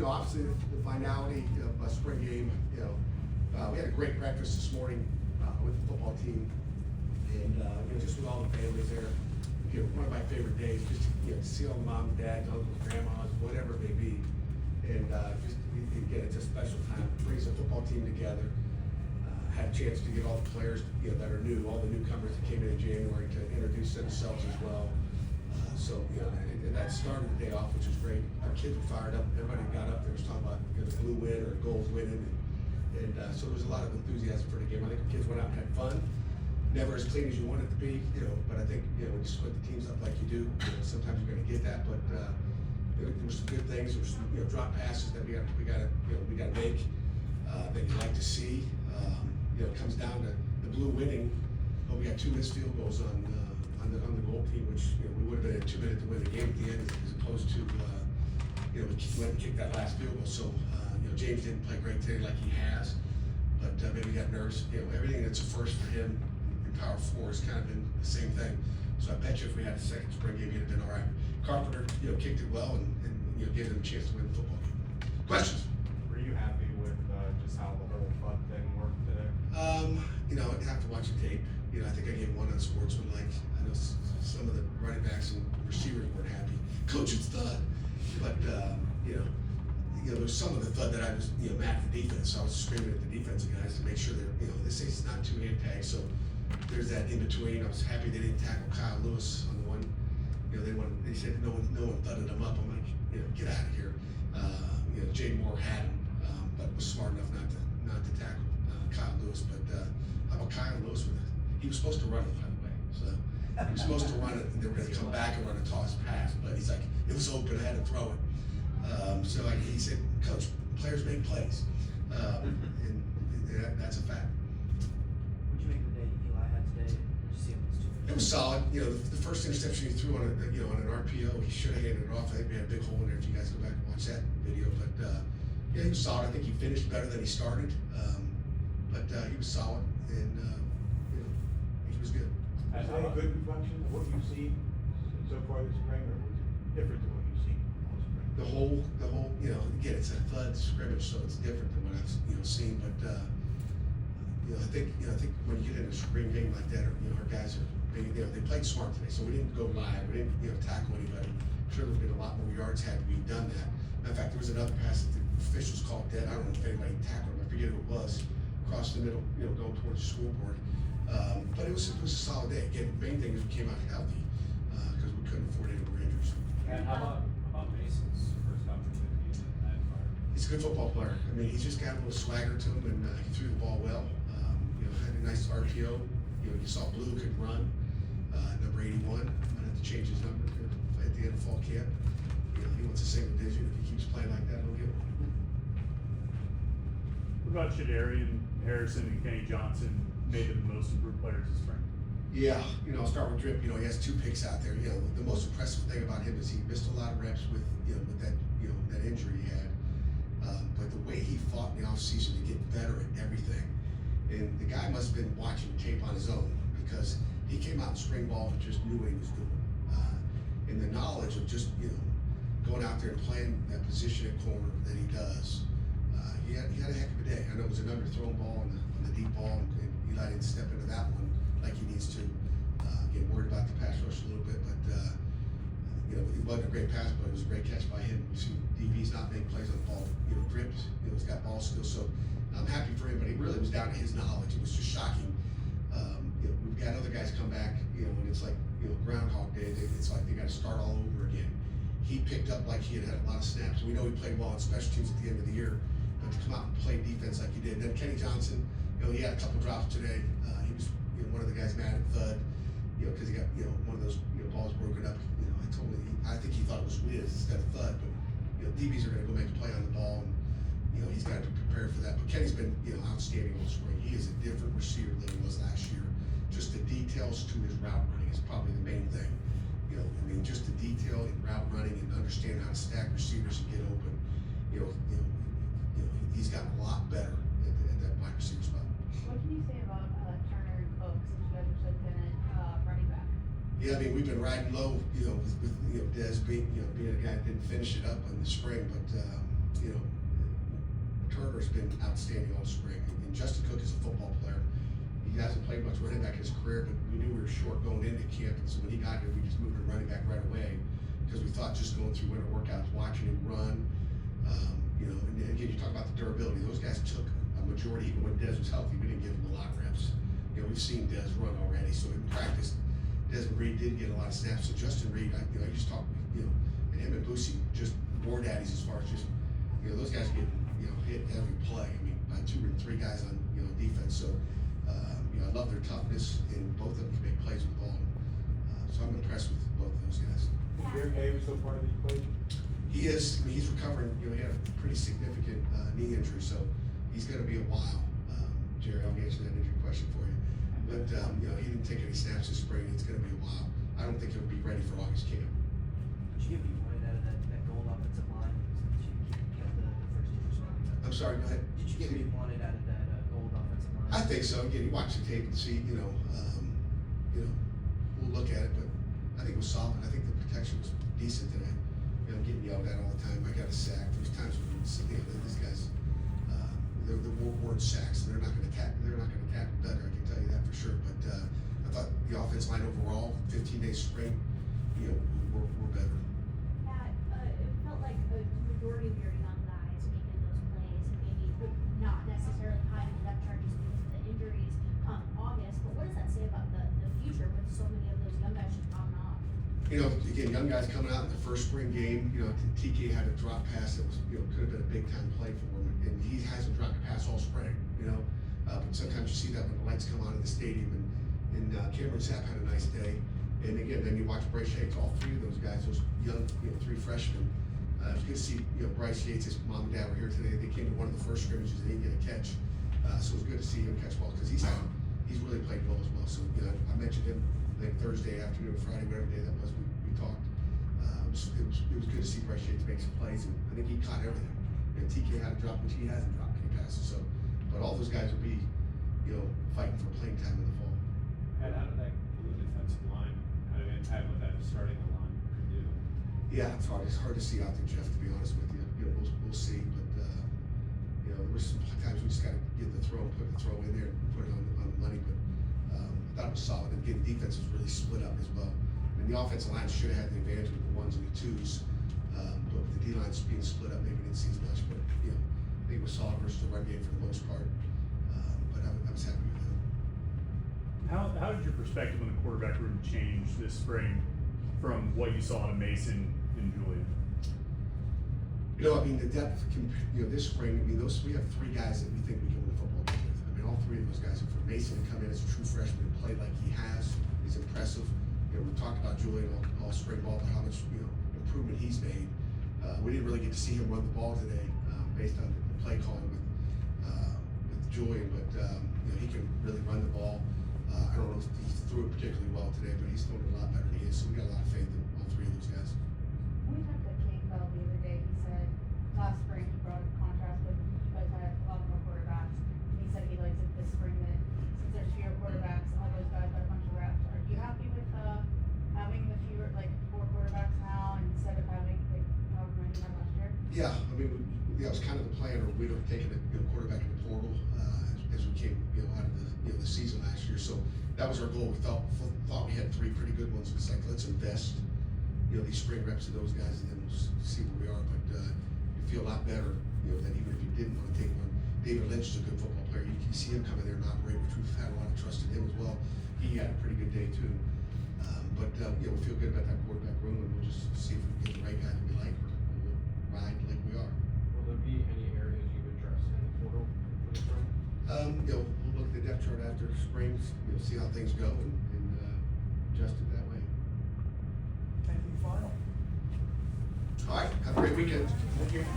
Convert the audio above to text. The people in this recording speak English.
obviously the finality of a spring game, we had a great breakfast this morning with the football team, and just with all the families there. One of my favorite days, just to see all the moms, dads, uncles, grandmas, whatever it may be, and just again, it's a special time. It brings the football team together. Had a chance to get all the players that are new, all the newcomers that came in January to introduce themselves as well. So and that started the day off, which is great. Our kids were fired up. Everybody got up there was talking about the blue win or goals winning, and so there was a lot of enthusiasm for the game. I think the kids went out and had fun. Never as clean as you want it to be, but I think when you split the teams up like you do, sometimes you're going to get that. But there were some good things. There was some drop passes that we got to make that you like to see. It comes down to the blue winning, but we got 2 missed field goals on the goal team, which we would have been at 2 minutes to win the game at the end, as opposed to we went and kicked that last field goal. So James didn't play great today like he has, but maybe he got nervous. Everything that's a first for him in Power 4 has kind of been the same thing. So I bet you if we had a second spring game, he'd have been all right. Carpenter kicked it well and gave them a chance to win the football game. Questions? Were you happy with just how the whole fun thing worked today? I'd have to watch the tape. I think I gave one on Sportsmanlike. I know some of the running backs and receivers weren't happy. Coach, it's thud. But, there's some of the thud that I was, mad at the defense. So I was screaming at the defensive guys to make sure that, they say it's not 2 hand tags. So there's that in between. I was happy they didn't tackle Kyle Lewis on the one. They said no one thudded him up. I'm like, get out of here. Jay Moore had him, but was smart enough not to tackle Kyle Lewis. But how about Kyle Lewis with it? He was supposed to run it, by the way. So he was supposed to run it, and they were going to come back and run a toss pass. But he's like, it was open. I had to throw it. So he said, Coach, players make plays, and that's a fact. What'd you make of the day Eli had today? Did you see him with his 2 minutes? It was solid. The first interception he threw on an RPO, he should have handed it off. I think we had a big hole in there if you guys go back and watch that video. But he was solid. I think he finished better than he started. But he was solid, and he was good. Is that a good reflection of what you've seen so far this spring, or was it different than what you've seen all spring? The whole, again, it's a thud scrimmage, so it's different than what I've seen. But I think when you get in a spring game like that, our guys are they played smart today, so we didn't go live, we didn't tackle anybody. I'm sure there'd been a lot more yards had we done that. In fact, there was another pass that the officials called dead. I don't know if anybody tackled him. I forget who it was. Across the middle, going towards the scoreboard. But it was a solid day. Again, the main thing is we came out healthy because we couldn't afford any more injuries. And how about Mason's first opportunity in that part? He's a good football player. I mean, he's just got a little swagger to him, and he threw the ball well. Had a nice RPO. You saw Blue could run. Number 81. Might have to change his number at the end of fall camp. He wants a single digit. If he keeps playing like that, he'll get one. What about Shadarian Harrison and Kenny Johnson made them the most improved players this spring? Yeah, I'll start with Drip. He has 2 picks out there. The most impressive thing about him is he missed a lot of reps with that injury he had. But the way he fought in the offseason to get better at everything, and the guy must have been watching tape on his own because he came out in spring ball and just knew what he was doing. And the knowledge of just going out there and playing that position at corner that he does. He had a heck of a day. I know it was an underthrown ball on the deep ball, and Eli didn't step into that one like he needs to. Get worried about the pass rush a little bit, but it wasn't a great pass, but it was a great catch by him. You see DBs not making plays on the ball. Drips, he's got ball skills, so I'm happy for him. But it really was down to his knowledge. It was just shocking. We've got other guys come back, and it's like Groundhog Day. It's like they got to start all over again. He picked up like he had a lot of snaps. We know he played well on special teams at the end of the year. But to come out and play defense like he did. And then Kenny Johnson, he had a couple drops today. He was one of the guys mad at thud, because he got one of those balls broken up. I think he thought it was Wiz instead of thud. But DBs are going to go make a play on the ball, and he's got to be prepared for that. But Kenny's been outstanding all spring. He is a different receiver than he was last year. Just the details to his route running is probably the main thing. Just the detail in route running and understanding how to stack receivers and get open. He's gotten a lot better at that wide receiver spot. What can you say about Turner and Cook since you guys are so thin at running back? Yeah, we've been riding low, with Dez being a guy that didn't finish it up in the spring, but been outstanding all spring. And Justin Cook is a football player. He hasn't played much running back in his career, but we knew we were short going into camp, and so when he got here, we just moved to running back right away, because we thought just going through winter workouts, watching him run, you know, and again, you talk about the durability. Those guys took a majority, even when Dez was healthy, we didn't give him a lot of reps. You know, we've seen Dez run already, so in practice, Desmond Reed did get a lot of snaps. So Justin Reed, I just talked, you know, and him and Boosie, just war daddies as far as just, you know, those guys get, you know, hit every play. I mean, by 2 or 3 guys on, you know, defense. So, you know, I love their toughness, and both of them can make plays with the ball. So I'm impressed with both of those guys. Is Derek Davis still part of the equation? He is. I mean, he's recovering. You know, he had a pretty significant knee injury, so he's going to be a while. Jerry, I'll answer that injury question for you. But you know, he didn't take any snaps this spring. It's going to be a while. I don't think he'll be ready for August camp. Did you get what you wanted out of that gold offensive line since you kept the first 2 years? I'm sorry. Go ahead. Did you get what you wanted out of that gold offensive line? I think so. Again, you watch the tape and see. You know, we'll look at it, but I think it was solid. I think the protection was decent today. You know, getting yelled at all the time. I got a sack. There's times when you know, these guys, they're word sacks. They're not going to tackle. They're not going to tackle better. I can tell you that for sure. But I thought the offense line overall, 15 days spring, you know, we're better. Pat, it felt like a majority of your young guys making those plays, and maybe not necessarily high in the depth charges because of the injuries come August. But what does that say about the future with so many of those young guys just popping off? You know, again, young guys coming out in the first spring game. You know, TK had a drop pass that was, you know, could have been a big time play for him, and he hasn't dropped a pass all spring. You know, but sometimes you see that when the lights come on in the stadium, and Cameron Sapp had a nice day. And again, then you watch Bryce Yates, all 3 of those guys, those young, you know, 3 freshmen. It was good to see, you know, Bryce Yates, his mom and dad were here today. They came to one of the first scrimmages and they didn't get a catch. So it was good to see him catch balls, because he's really played well as well. So, you know, I mentioned him, I think Thursday afternoon, Friday, whatever day that was, we talked. It was good to see Bryce Yates make some plays, and I think he caught everything. You know, TK had a drop, which he hasn't dropped any passes. So, but all those guys will be, you know, fighting for playing time in the fall. And how did that blue defensive line kind of impact what that starting line could do? Yeah, it's hard. It's hard to see out there, Jeff. To be honest with you, you know, we'll see. But you know, there was some times we just got to get the throw, put the throw in there, and put it on the money. But I thought it was solid. And again, defense was really split up as well. And the offensive line should have had the advantage with the 1s and the 2s. But with the D lines being split up, maybe we didn't see as much. But you know, I think it was solid versus the run game for the most part. But I was happy with it. How did your perspective on the quarterback room change this spring from what you saw in Mason and Julian? You know, I mean, the depth, you know, this spring, I mean, we have 3 guys that we think we can win a football game with. I mean, all 3 of those guys. And for Mason to come in as a true freshman and play like he has is impressive. You know, we talked about Julian all spring ball, but how much, you know, improvement he's made. We didn't really get to see him run the ball today based on the play calling with Julian, but you know, he can really run the ball. I don't know if he threw it particularly well today, but he's thrown it a lot better than he is. So we got a lot of faith in all 3 of those guys. We talked to King Bell the other day. He said last spring he brought a contrast with you guys had a lot more quarterbacks. And he said he likes it this spring that since there's fewer quarterbacks, all those guys got a bunch of reps. Are you happy with having the fewer, like 4 quarterbacks now instead of having like however many you had last year? Yeah, I mean, that was kind of the plan, or we'd have taken a quarterback in the portal as we came, you know, out of the season last year. So that was our goal. We thought we had 3 pretty good ones. It's like, let's invest, you know, these spring reps in those guys, and then we'll see where we are. But you feel a lot better, you know, that even if you didn't want to take one. David Lynch is a good football player. You can see him come in there and operate, which we've had a lot of trust in him as well. He had a pretty good day too. But you know, we feel good about that quarterback room, and we'll just see if we can get the right guy that we like, or we'll ride like we are. Will there be any areas you've addressed in the portal for the spring? You know, we'll look at the depth chart after spring, you know, see how things go, and adjust it that way. Anything final? All right, have a great weekend. Thank you.